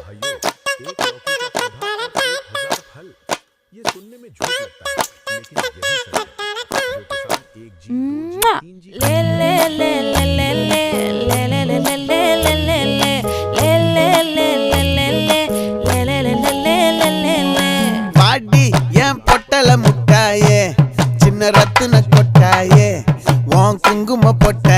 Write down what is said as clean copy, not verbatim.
भाइयों, एक लौकी का पौधा और 1000 फल, ये सुनने में झूठ लगता है, लेकिन यही सच है। जो किसान एक जी, दो जी, तीन जी ले ले ले ले ले ले ले ले ले ले ले ले ले ले பாடி என் பொட்டல முட்டாயே சின்ன ரத்தின கொட்டாயே உன் குங்கும பொட்ட